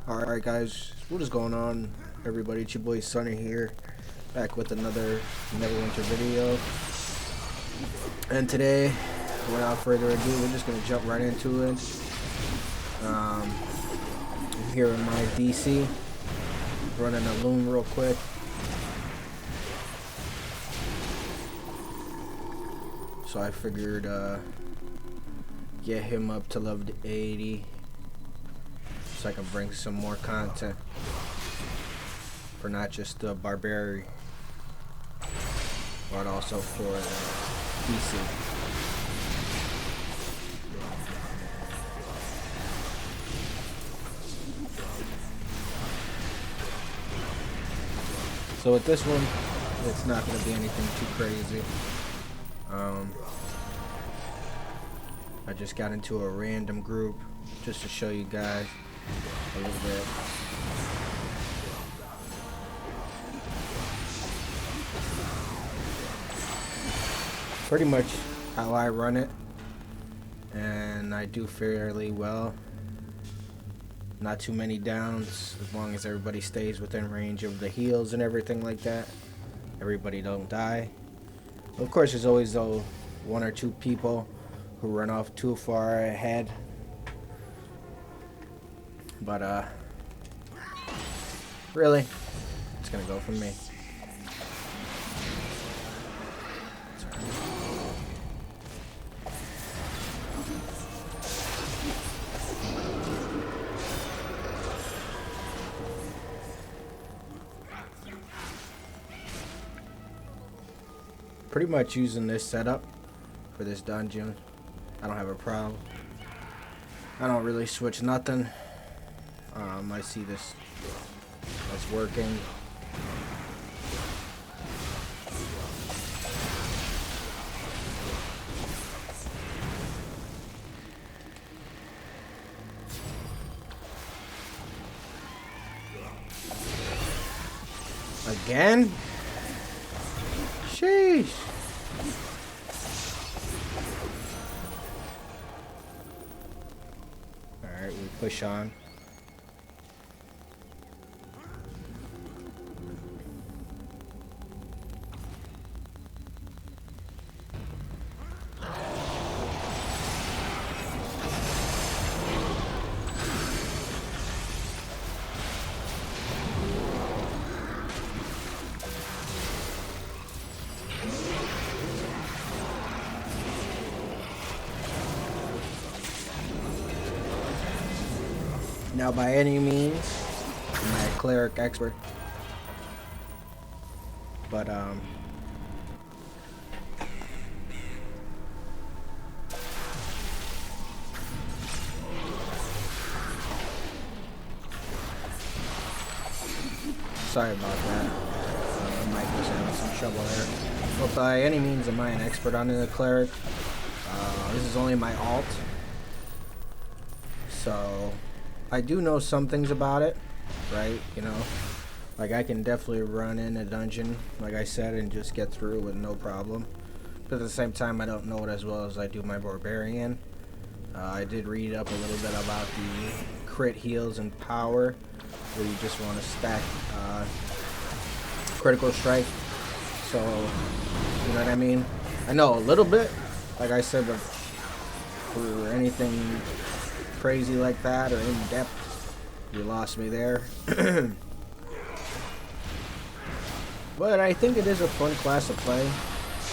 Alright guys, what is going on everybody? It's your boy Sonny here, back with another Neverwinter video. And today, without further ado, we're just going to jump right into it. I'm here in my DC, running a loom real quick. So I figured get him up to level 80. So I can bring some more content for not just the barbarian, but also for DC. So with this one, it's not going to be anything too crazy. I just got into a random group just to show you guys a little bit. Pretty much how I run it, and I do fairly well. Not too many downs, as long as everybody stays within range of the heals and everything like that. Everybody don't die. Of course, there's always though one or two people who run off too far ahead. But really, it's gonna go for me. Pretty much using this setup for this dungeon, I don't have a problem. I don't really switch nothing. I see this that's working. Again? Sheesh. Alright, we push on. Now, by any means, I'm not a cleric expert, but sorry about that. I might was having some trouble there. But by any means, am I an expert on the cleric? This is only my alt, so I do know some things about it, right? You know, like I can definitely run in a dungeon, like I said, and just get through with no problem. But at the same time, I don't know it as well as I do my barbarian. I did read up a little bit about the crit heals and power, where you just want to stack critical strike. So, you know what I mean? I know a little bit, like I said, but for anything crazy like that or in depth, you lost me there. But I think it is a fun class to play.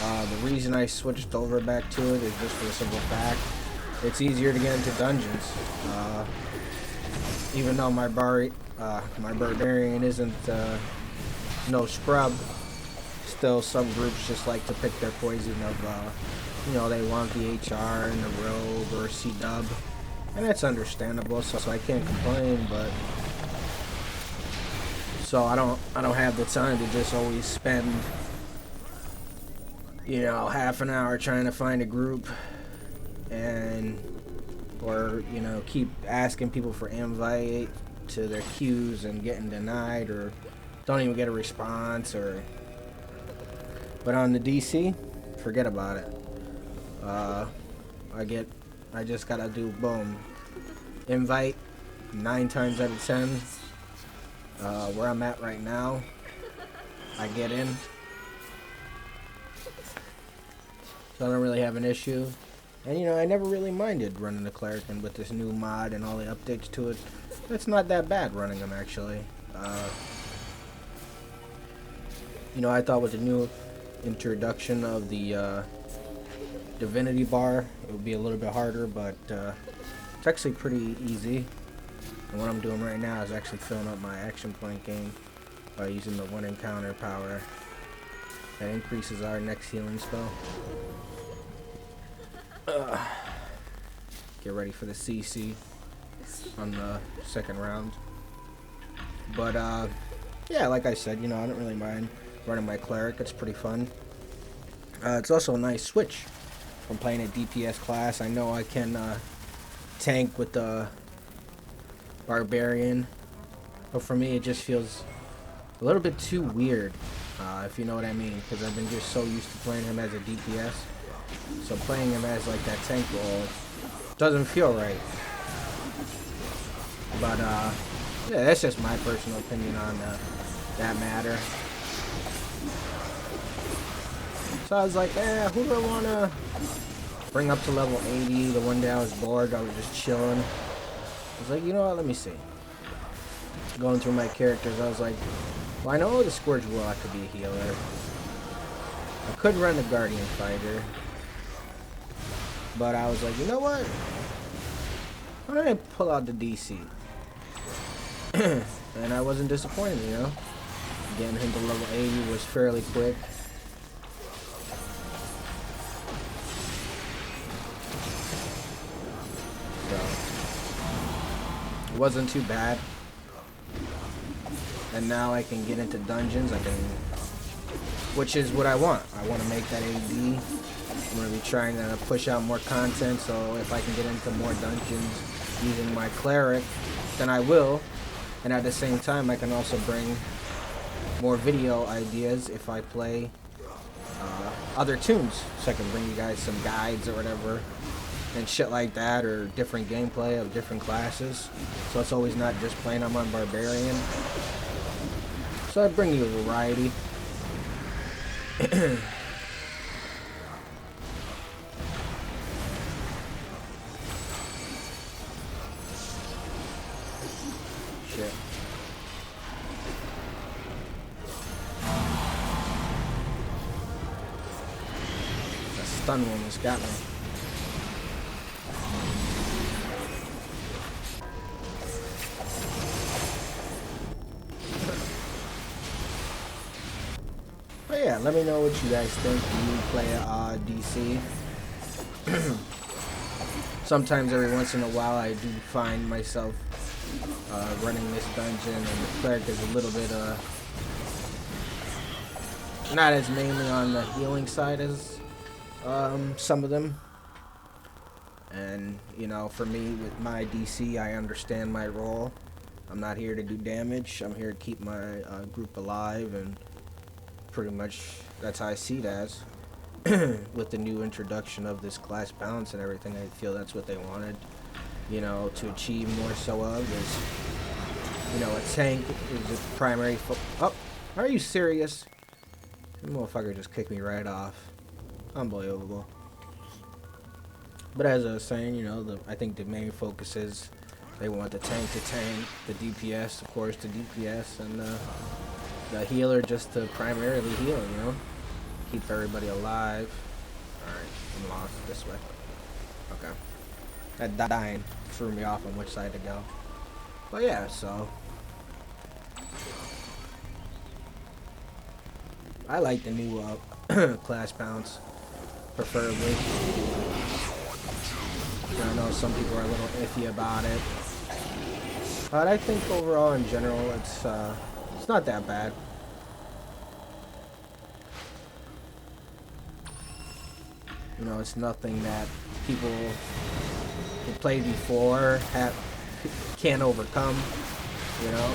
The reason I switched over back to it is just for the simple fact it's easier to get into dungeons. Even though my barbarian isn't no scrub, still some groups just like to pick their poison of you know, they want the HR and the rogue or C-dub. And that's understandable, so I can't complain, but so I don't have the time to just always spend, you know, half an hour trying to find a group and or, you know, keep asking people for invite to their queues and getting denied or don't even get a response but on the DC, forget about it. I just gotta do boom, invite, 9 times out of 10, where I'm at right now, I get in. So I don't really have an issue. And you know, I never really minded running the cleric, and with this new mod and all the updates to it, it's not that bad running them actually. You know, I thought with the new introduction of the divinity bar, it would be a little bit harder, but it's actually pretty easy. And what I'm doing right now is actually filling up my action point game by using the 1 encounter power. That increases our next healing spell. Get ready for the CC on the second round. But yeah, like I said, you know, I don't really mind running my cleric. It's pretty fun. It's also a nice switch from playing a DPS class. I know I can tank with the barbarian, but for me it just feels a little bit too weird, if you know what I mean, because I've been just so used to playing him as a DPS. So playing him as like that tank role doesn't feel right. But yeah, that's just my personal opinion on that matter. So I was like, who do I want to bring up to level 80? The one day I was bored, I was just chilling. I was like, you know what, let me see. Going through my characters, I was like, well, I know the Scourge Warlock could be a healer. I could run the Guardian Fighter. But I was like, you know what? Why don't I pull out the DC? And I wasn't disappointed, you know? Getting him to level 80 was fairly quick. So, it wasn't too bad. And now I can get into dungeons. Which is what I want. I want to make that AD. I'm going to be trying to push out more content, so if I can get into more dungeons using my cleric, then I will. And at the same time, I can also bring more video ideas if I play other tunes. So I can bring you guys some guides or whatever and shit like that, or different gameplay of different classes. So it's always not just playing I'm on Barbarian. So I bring you a variety. Shit. That stun one has got me. But yeah, let me know what you guys think when you play DC. Sometimes every once in a while I do find myself running this dungeon, and the cleric is a little bit not as mainly on the healing side as some of them. And you know, for me with my DC, I understand my role. I'm not here to do damage. I'm here to keep my group alive, and pretty much that's how I see it as. With the new introduction of this class balance and everything, I feel that's what they wanted, you know, to achieve more so of is, you know, a tank is the primary oh, are you serious? That motherfucker just kicked me right off. Unbelievable. But as I was saying, you know, I think the main focus is they want the tank to tank, the DPS, of course, the DPS, and the healer just to primarily heal, you know? Keep everybody alive. Alright, I'm lost this way. Okay. That dying threw me off on which side to go. But yeah, so I like the new class bounce, preferably. I know some people are a little iffy about it, but I think overall in general it's not that bad. You know, it's nothing that people who played before can't overcome, you know?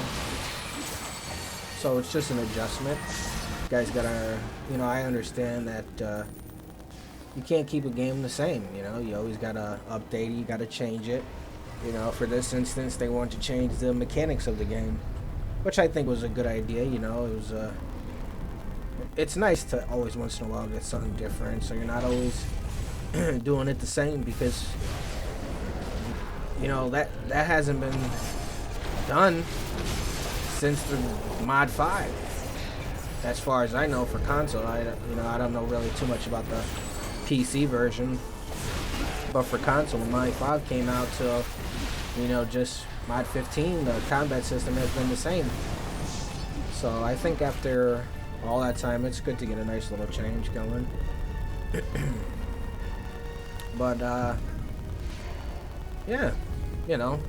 So it's just an adjustment. You guys gotta, you know, I understand that you can't keep a game the same, you know? You always gotta update it, you gotta change it. You know, for this instance, they wanted to change the mechanics of the game, which I think was a good idea. You know, it was it's nice to always once in a while get something different, so you're not always doing it the same, because you know that hasn't been done since the mod 5, as far as I know, for console. I don't know really too much about the PC version, but for console, when mod 5 came out to, you know, just mod 15, the combat system has been the same. So I think after all that time, it's good to get a nice little change going. But yeah, you know,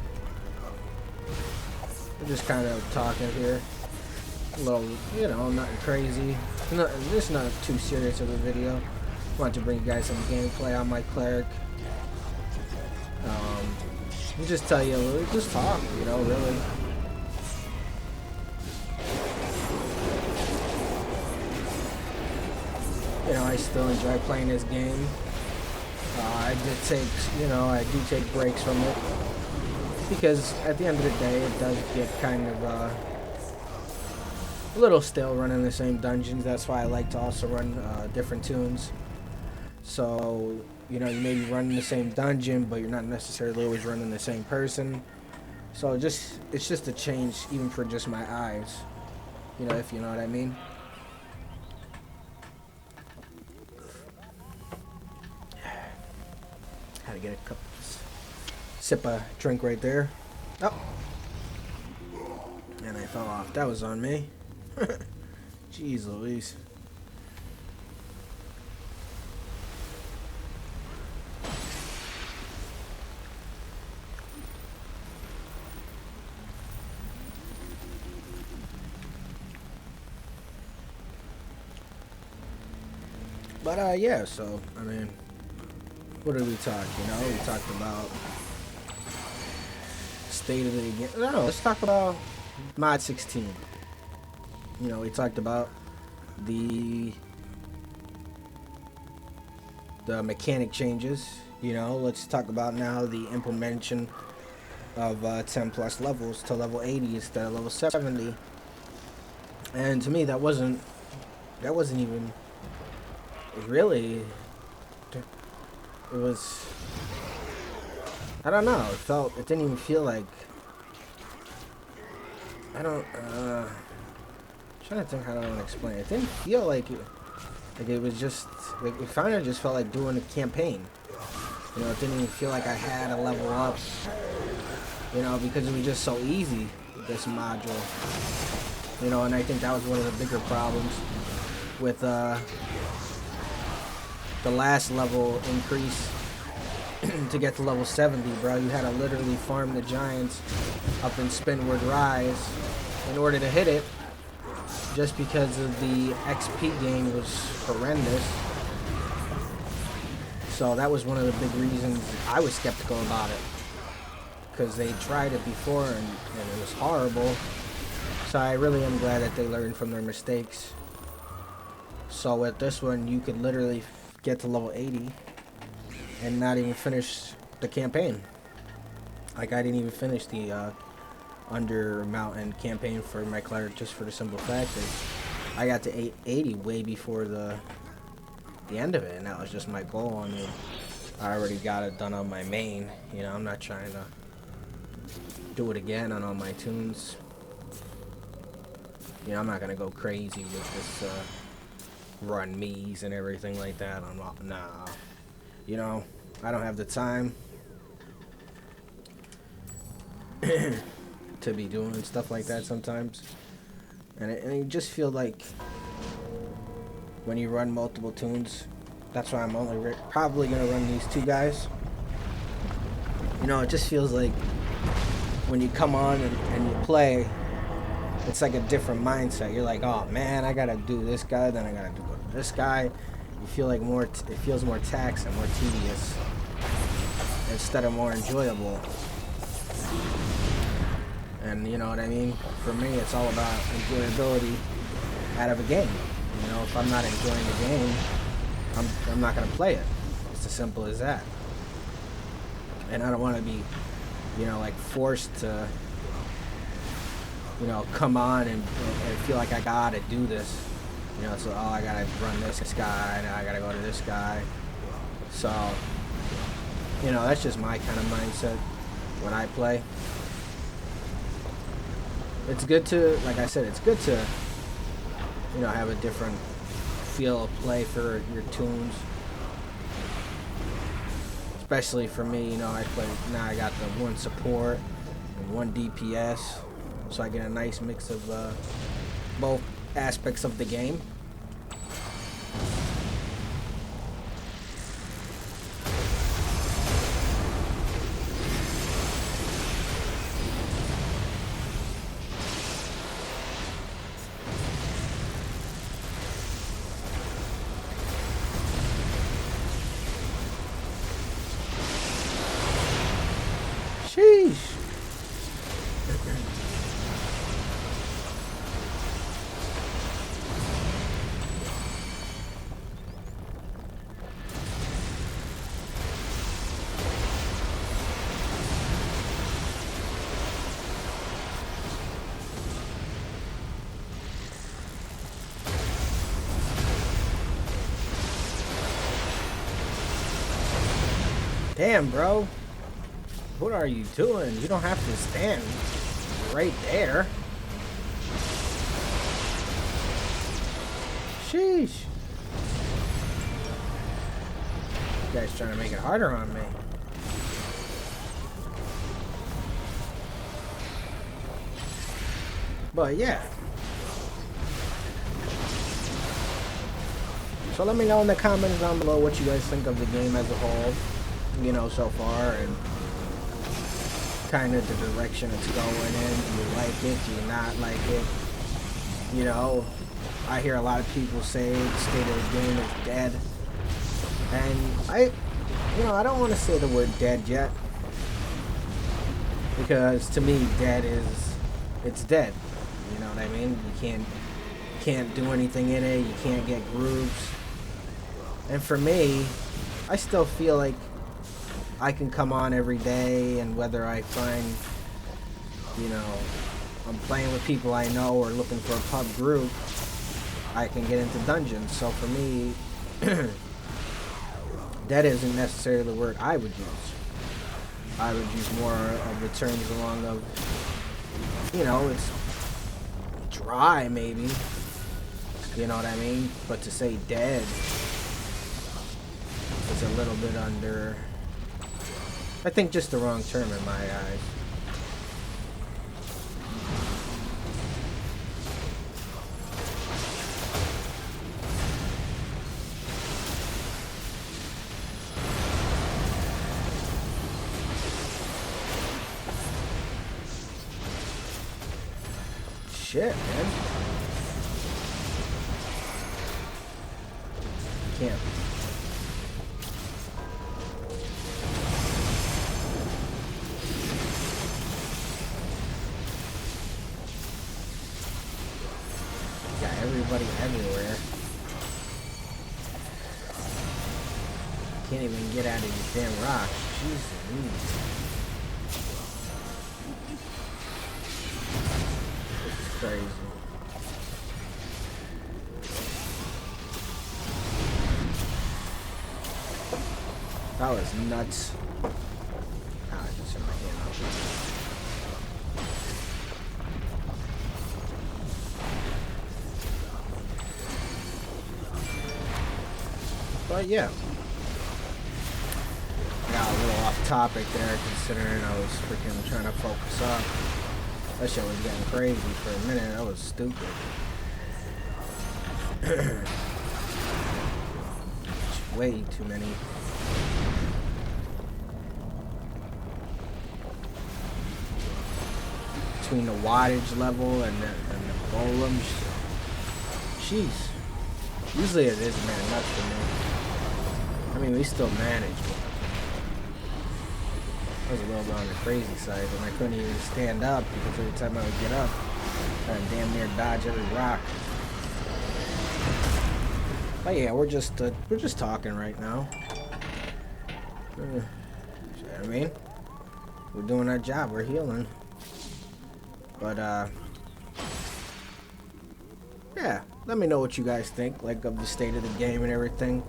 we're just kind of talking here, a little, you know, nothing crazy, this is not too serious of a video. I want to bring you guys some gameplay on my cleric. And just tell you a little, just talk, you know, really. You know, I still enjoy playing this game. I do take breaks from it, because at the end of the day, it does get kind of a little stale running the same dungeons. That's why I like to also run different tunes. So, you know, you may be running the same dungeon, but you're not necessarily always running the same person. So it's just a change, even for just my eyes, you know, if you know what I mean. Had to get a sip of drink right there. Oh, and I fell off. That was on me. Jeez Louise. But yeah, so I mean, what did we talk? You know, we talked about state of the game. No, let's talk about mod 16. You know, we talked about the mechanic changes. You know, let's talk about now the implementation of 10 plus levels to level 80 instead of level 70. And to me, that wasn't even really. It was, I don't know, it didn't even feel like, I'm trying to think how I want to explain it. It didn't feel like it was just, like, it kind of just felt like doing a campaign. You know, it didn't even feel like I had to level up, you know, because it was just so easy, this module. You know, and I think that was one of the bigger problems with, the last level increase to get to level 70, bro. You had to literally farm the giants up in Spinward Rise in order to hit it, just because of the XP gain was horrendous. So that was one of the big reasons I was skeptical about it, because they tried it before and it was horrible. So I really am glad that they learned from their mistakes. So with this one, you could literally get to level 80 and not even finish the campaign. Like, I didn't even finish the Under Mountain campaign for my cleric, just for the simple fact that I got to 80 way before the end of it, and that was just my goal. I mean, I already got it done on my main. You know, I'm not trying to do it again on all my tunes. You know, I'm not gonna go crazy with this run me's and everything like that. I'm not, nah. You know, I don't have the time to be doing stuff like that sometimes. And you just feel like when you run multiple tunes, that's why I'm only probably gonna run these two guys. You know, it just feels like when you come on and you play, it's like a different mindset. You're like, oh man, I gotta do this guy, then I gotta do this guy. You feel like it feels more taxing, more tedious, instead of more enjoyable. And you know what I mean? For me, it's all about enjoyability out of a game. You know, if I'm not enjoying the game, I'm not gonna play it. It's as simple as that. And I don't want to be you know, like forced to, you know, come on and feel like I gotta do this. You know, so, oh, I gotta run this guy, now I gotta go to this guy. So, you know, that's just my kind of mindset when I play. It's good to, like I said, it's good to, you know, have a different feel of play for your tunes. Especially for me, you know, now I got the 1 support and 1 DPS. So I get a nice mix of both aspects of the game. Sheesh. Damn, bro. What are you doing? You don't have to stand right there. Sheesh. You guys trying to make it harder on me. But yeah. So let me know in the comments down below what you guys think of the game as a whole, you know, so far, and kind of the direction it's going in. Do you like it? Do you not like it? You know, I hear a lot of people say the state of the game is dead. And I don't want to say the word dead yet. Because to me, dead is, it's dead. You know what I mean? You can't do anything in it. You can't get grooves. And for me, I still feel like I can come on every day, and whether I find, you know, I'm playing with people I know or looking for a pub group, I can get into dungeons. So for me, that isn't necessarily the word I would use. I would use more of the terms along of, you know, it's dry maybe, you know what I mean? But to say dead is a little bit under, I think, just the wrong term in my eyes. Shit, man. Can't. Got everybody everywhere. Can't even get out of these damn rocks. Jesus. Crazy. That was nuts. Ah, I just hit my hand out. But yeah. Got a little off topic there considering I was freaking trying to focus up. That shit was getting crazy for a minute. That was stupid. Way too many. Between the wattage level and the golems. Jeez. Usually it is man nuts for me. I mean, we still managed. I was a little bit on the crazy side, and I couldn't even stand up because every time I would get up, I'd damn near dodge every rock. But yeah, we're just talking right now. You know what I mean? we're doing our job. We're healing. But yeah, let me know what you guys think, like, of the state of the game and everything.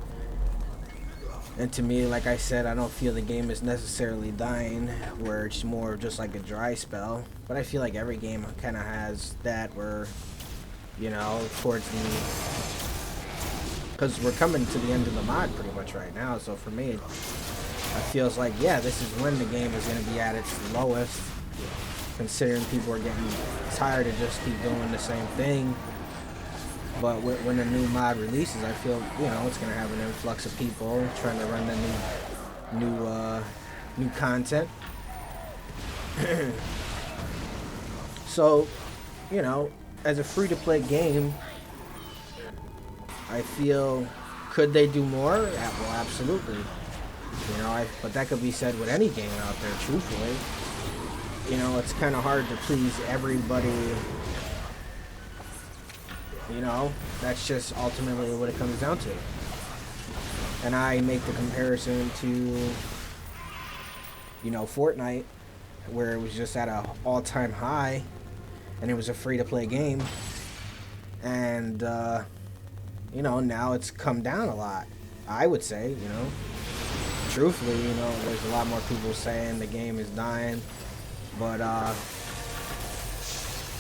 And to me, like I said, I don't feel the game is necessarily dying, where it's more just like a dry spell. But I feel like every game kind of has that, where, you know, towards the... Because we're coming to the end of the mod pretty much right now, so for me, it feels like, yeah, this is when the game is going to be at its lowest, considering people are getting tired of just keep doing the same thing. But when a new mod releases, I feel, you know, it's going to have an influx of people trying to run the new content. So, you know, as a free-to-play game, I feel, could they do more? Yeah, well, absolutely. You know, but that could be said with any game out there, truthfully. You know, it's kind of hard to please everybody. You know, that's just ultimately what it comes down to. And I make the comparison to, you know, Fortnite, where it was just at an all-time high, and it was a free-to-play game. And, you know, now it's come down a lot, I would say, you know. Truthfully, you know, there's a lot more people saying the game is dying. But,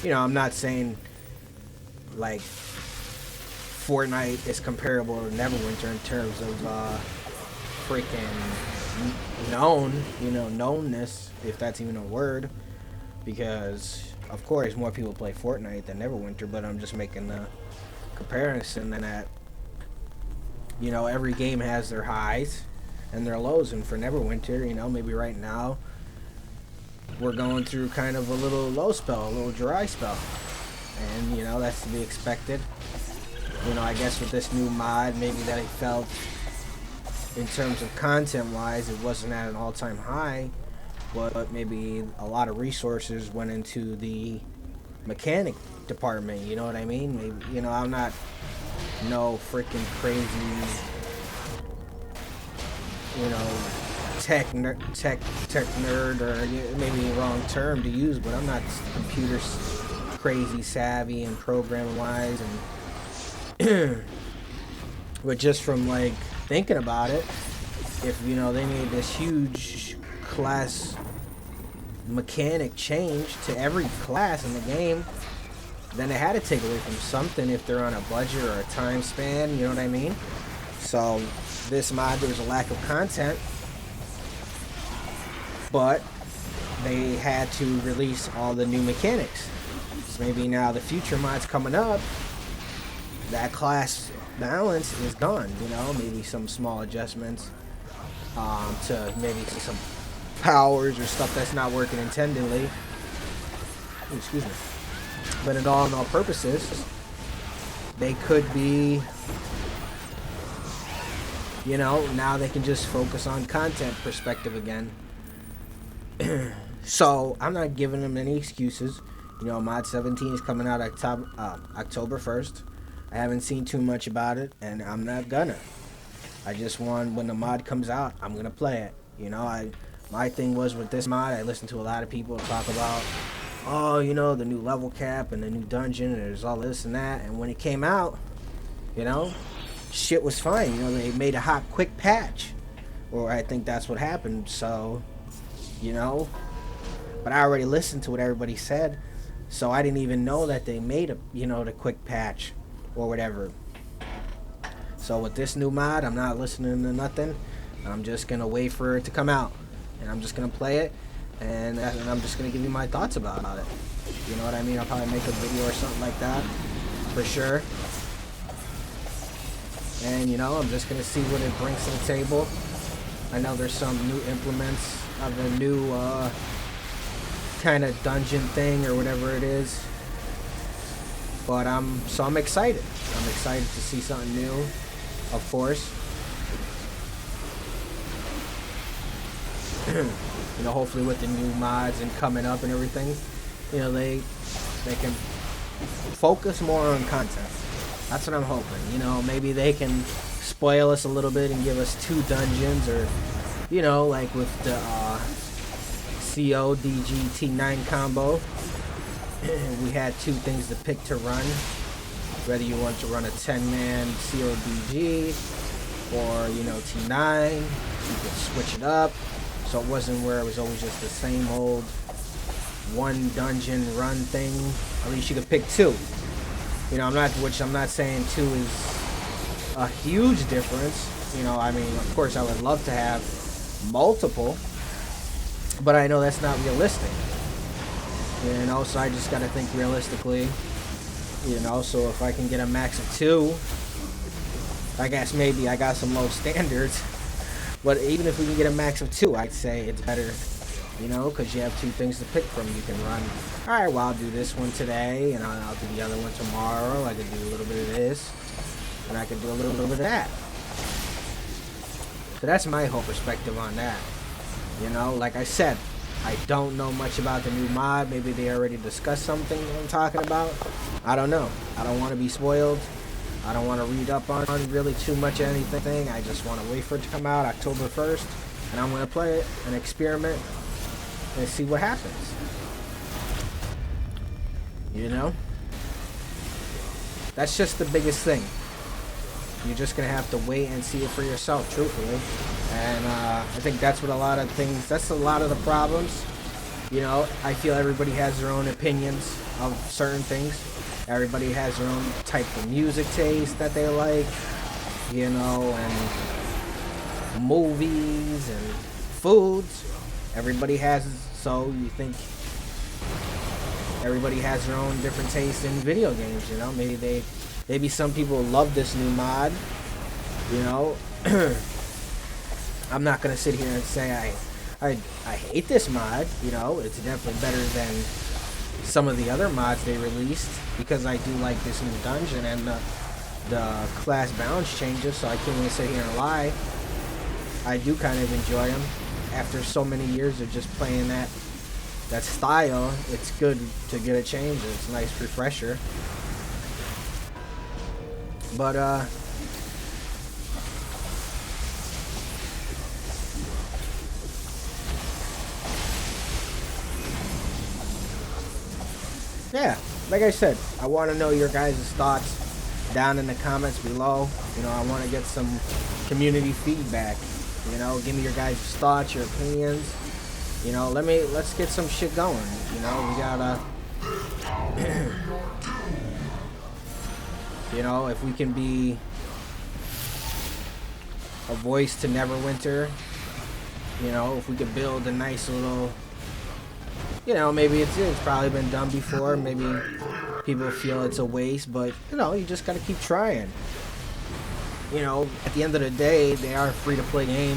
you know, I'm not saying, like, Fortnite is comparable to Neverwinter in terms of freaking known, you know, knownness, if that's even a word, because of course more people play Fortnite than Neverwinter, but I'm just making the comparison that, you know, every game has their highs and their lows, and for Neverwinter, you know, maybe right now we're going through kind of a little low spell, a little dry spell, and you know, that's to be expected. You know, I guess with this new mod, maybe that I felt in terms of content-wise, it wasn't at an all-time high, but maybe a lot of resources went into the mechanic department, you know what I mean? Maybe, you know, I'm not no freaking crazy, you know, tech nerd, or maybe the wrong term to use, but I'm not computer crazy savvy and program-wise, and but just from like thinking about it, if you know they made this huge class mechanic change to every class in the game, then they had to take away from something if they're on a budget or a time span, you know what I mean? So this mod, there was a lack of content, but they had to release all the new mechanics. So maybe now the future mods coming up, that class balance is gone, you know, maybe some small adjustments to maybe some powers or stuff that's not working intendedly. Ooh, excuse me. But in all purposes, they could be, you know, now they can just focus on content perspective again. So I'm not giving them any excuses. You know, Mod 17 is coming out October 1st. I haven't seen too much about it, and I'm not gonna. I just want, when the mod comes out, I'm gonna play it. You know, my thing was with this mod, I listened to a lot of people talk about, oh, you know, the new level cap and the new dungeon, and there's all this and that. And when it came out, you know, shit was fine. You know, they made a hot, quick patch, or I think that's what happened. So, you know, but I already listened to what everybody said, so I didn't even know that they made a, you know, the quick patch or whatever. So with this new mod, I'm not listening to nothing. I'm just gonna wait for it to come out, and I'm just gonna play it, and I'm just gonna give you my thoughts about it. You know what I mean? I'll probably make a video or something like that, for sure. And you know, I'm just gonna see what it brings to the table. I know there's some new implements of the new kind of dungeon thing or whatever it is. But I'm excited. I'm excited to see something new, of course. You know, hopefully with the new mods and coming up and everything, you know, they can focus more on content. That's what I'm hoping. You know, maybe they can spoil us a little bit and give us 2 dungeons, or, you know, like with the CODG-T9 combo. We had two things to pick to run. Whether you want to run a 10-man CODG or, you know, T9, you could switch it up. So it wasn't where it was always just the same old one dungeon run thing. At least you could pick two. You know, I'm not saying two is a huge difference. You know, I mean, of course I would love to have multiple, but I know that's not realistic. You know, so I just gotta think realistically. You know, so if I can get a max of two, I guess maybe I got some low standards. But even if we can get a max of two, I'd say it's better, you know, because you have two things to pick from. You can run, all right, well, I'll do this one today, and I'll do the other one tomorrow. I could do a little bit of this, and I could do a little bit of that. So that's my whole perspective on that. You know, like I said, I don't know much about the new mod. Maybe they already discussed something I'm talking about. I don't know. I don't want to be spoiled. I don't want to read up on really too much of anything. I just want to wait for it to come out October 1st. And I'm going to play it and experiment and see what happens. You know? That's just the biggest thing. You're just going to have to wait and see it for yourself, truthfully. And I think that's what a lot of things, that's a lot of the problems. You know, I feel everybody has their own opinions of certain things. Everybody has their own type of music taste that they like, you know, and movies and foods. Everybody has, so you think everybody has their own different taste in video games, you know. Maybe some people love this new mod, you know. I'm not gonna sit here and say I hate this mod, you know. It's definitely better than some of the other mods they released, because I do like this new dungeon and the class balance changes, so I can't even sit here and lie. I do kind of enjoy them. After so many years of just playing that style, it's good to get a change. It's a nice refresher. But yeah, like I said, I want to know your guys' thoughts down in the comments below. You know, I want to get some community feedback. You know, give me your guys' thoughts, your opinions. You know, let's get some shit going. You know, we gotta, you know, if we can be a voice to Neverwinter, you know, if we could build a nice little, you know, maybe it's probably been done before. Maybe people feel it's a waste, but, you know, you just got to keep trying. You know, at the end of the day, they are a free-to-play game,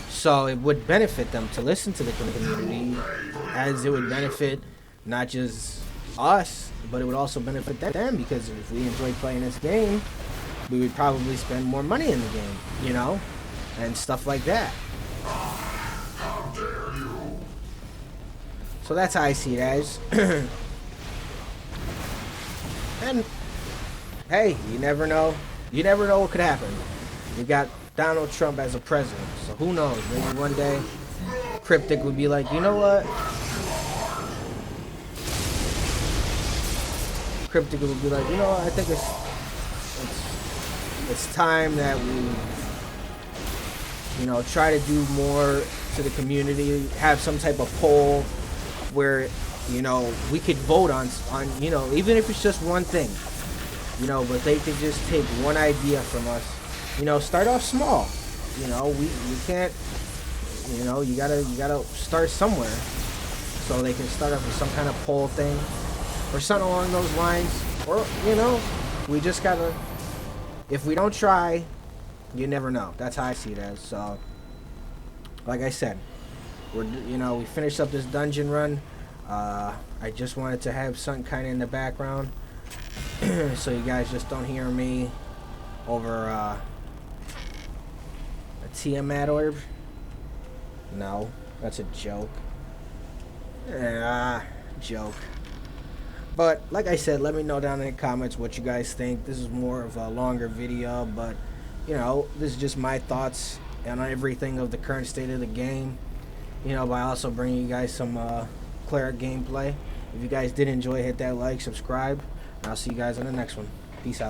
so it would benefit them to listen to the community, as it would benefit not just us, but it would also benefit them, because if we enjoy playing this game, we would probably spend more money in the game, you know, and stuff like that. So that's how I see it as. And hey, you never know. You never know what could happen. You got Donald Trump as a president, so who knows? Maybe one day Cryptic would be like, you know what? Cryptic would be like, you know what? I think it's time that we, you know, try to do more to the community. Have some type of poll where, you know, we could vote on, you know, even if it's just one thing, you know, but they could just take one idea from us, you know, start off small, you know, we can't, you know, you gotta start somewhere, so they can start off with some kind of poll thing, or something along those lines, or, you know, we just gotta, if we don't try, you never know. That's how I see it as. So, like I said, we finished up this dungeon run. I just wanted to have something kind of in the background, so you guys just don't hear me over a Tiamat orb. No, that's a joke. Joke. But like I said, let me know down in the comments what you guys think. This is more of a longer video, but you know, this is just my thoughts on everything of the current state of the game. by also bringing you guys some cleric gameplay. If you guys did enjoy, hit that like, subscribe, and I'll see you guys on the next one. Peace out.